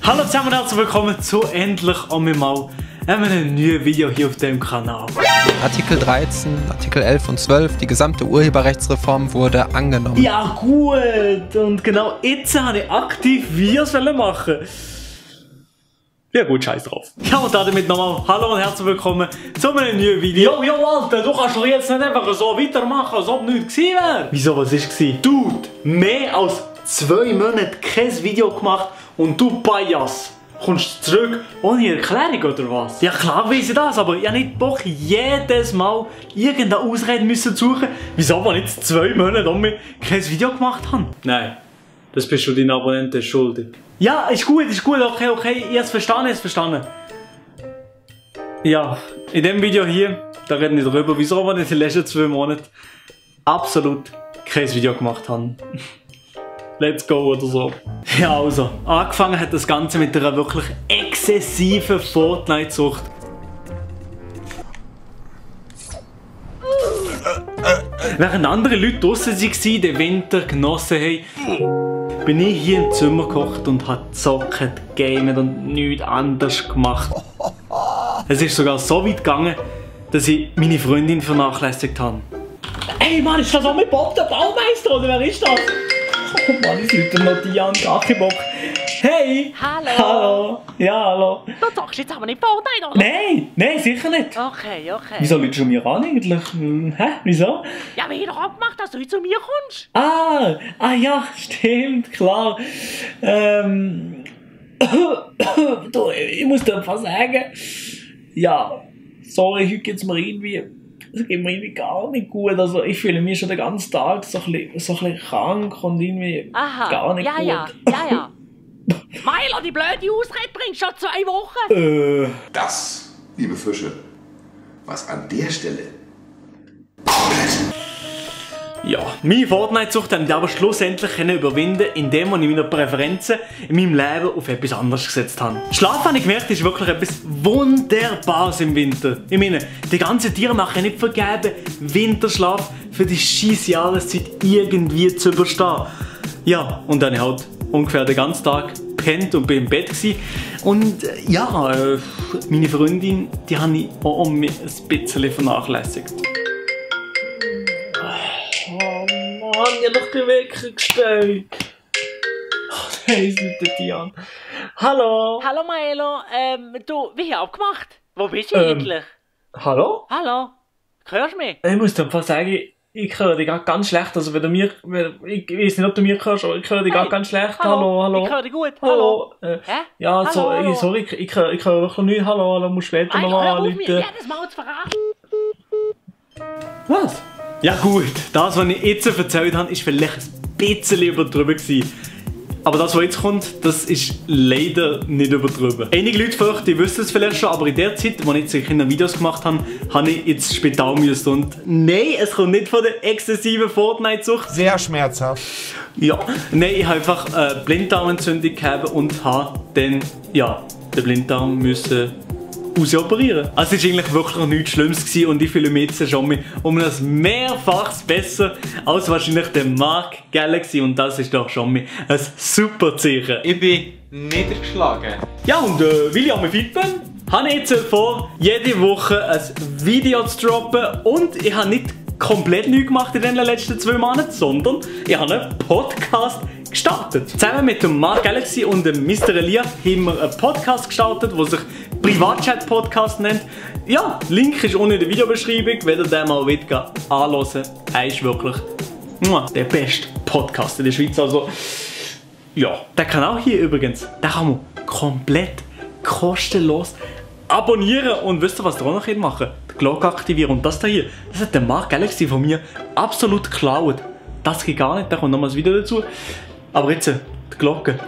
Hallo zusammen und herzlich willkommen zu endlich einmal einem neuen Video hier auf dem Kanal. Artikel 13, Artikel 11 und 12, die gesamte Urheberrechtsreform wurde angenommen. Ja gut, und genau jetzt habe ich aktiv Videos machen. Ja gut, scheiß drauf. Ja und damit nochmal hallo und herzlich willkommen zu einem neuen Video. Jo Alter, du kannst doch jetzt nicht einfach so weitermachen, als ob nichts gewesen wäre. Wieso, was ist gewesen? Dude, mehr als 2 Monate kein Video gemacht und du Pajas kommst zurück ohne Erklärung oder was? Ja klar weiss ich das, aber ich habe nicht Bock jedes Mal irgendeine Ausrede müssen suchen, wieso ich jetzt 2 Monate um mich kein Video gemacht habe. Nein, das bist du deinen Abonnenten schuldig. Ja, ist gut, okay, ich habe es verstanden, Ja, in dem Video hier, da reden wir darüber, wieso wir in den letzten 2 Monaten absolut kein Video gemacht haben. Let's go oder so. Ja also, angefangen hat das Ganze mit einer wirklich exzessiven Fortnite-Sucht. Während andere Leute draussen waren, den Winter genossen haben, bin ich hier im Zimmer gekocht und habe gezockt, gamet und nichts anderes gemacht. Es ist sogar so weit gegangen, dass ich meine Freundin vernachlässigt habe. Ey Mann, ist das auch mit Bob der Baumeister oder wer ist das? Oh Mann, ich lüte noch die an, gar keinen Bock. Hey! Hallo! Hallo! Ja, hallo! Du zockst jetzt aber nicht Fortnite, oder? Nein, sicher nicht! Okay. Wieso lütest du mir an eigentlich? Hä? Wieso? Ja, wir haben doch abgemacht, dass du heute zu mir kommst. Ah ja, stimmt, klar. Du, ich muss dir einfach sagen, ja, sorry, heute geht's mir irgendwie... Es geht mir irgendwie gar nicht gut. Also ich fühle mich schon den ganzen Tag so ein bisschen krank und irgendwie gar nicht gut. Ja. Milo, die blöde Ausrede bringt schon 2 Wochen. Das, liebe Fische, was an der Stelle Ja, meine Fortnite-Sucht konnte ich aber schlussendlich überwinden, indem ich meine Präferenzen in meinem Leben auf etwas anderes gesetzt habe. Schlaf, habe ich gemerkt, ist wirklich etwas Wunderbares im Winter. Ich meine, die ganzen Tiere machen nicht vergeben Winterschlaf für die scheisse Jahreszeit irgendwie zu überstehen. Ja, und dann halt ungefähr den ganzen Tag gepennt und bin im Bett gewesen. Und meine Freundin, die habe ich auch ein bisschen vernachlässigt. Oh Mann, ich habe doch den Wecker gestellt. Hey, es läutet die an. Hallo? Hallo Milo, du, wie haben abgemacht? Wo bist du eigentlich? Hallo? Hallo? Hörst du mich? Ich muss dir einfach sagen, ich höre dich ganz schlecht. Also wenn du mir, ich weiß nicht, ob du mir hörst, aber ich höre dich ganz schlecht. Hallo. Ich höre dich gut. Hallo. Hä? Ja, Hallo. sorry, ich höre wirklich nicht. Hallo, musst später nochmal anrufen. Jedes Mal zu verraten. Was? Ja gut, das, was ich jetzt erzählt habe, ist vielleicht ein bisschen übertrieben gewesen. Aber das, was jetzt kommt, das ist leider nicht übertrieben. Einige Leute fürchten, die wissen es vielleicht schon, aber in der Zeit, als ich jetzt Kinder Videos gemacht habe, habe ich ins Spital müssen. Und nein, es kommt nicht von der exzessiven Fortnite-Sucht. Sehr schmerzhaft. Ja, nein, ich habe einfach eine Blinddarmentzündung gehabt und habe dann, den Blinddarm müssen operieren. Also es war eigentlich wirklich nichts Schlimmes gewesen und ich fühle mich jetzt schon um das Mehrfaches besser als wahrscheinlich der Mark Galaxy und das ist doch schon ein super Zeichen. Ich bin niedergeschlagen. Ja und weil ich auch fit bin, habe ich jetzt vor, jede Woche ein Video zu droppen und ich habe nicht komplett nichts gemacht in den letzten 2 Monaten, sondern ich habe einen Podcast gestartet. Zusammen mit dem Mark Galaxy und dem Mr. Elia haben wir einen Podcast gestartet, der sich Privatchat-Podcast nennt. Ja, Link ist unten in der Videobeschreibung, wenn ihr den mal anhören wollt. Er ist wirklich der beste Podcast in der Schweiz. Also, ja, der Kanal hier übrigens, den kann man komplett kostenlos abonnieren. Und wisst ihr, was ihr auch noch machen könnt? Die Glocke aktivieren. Und das hier, das hat der Mark Galaxy von mir absolut geklaut. Das geht gar nicht, da kommt nochmals wieder dazu. Aber jetzt, die Glocke.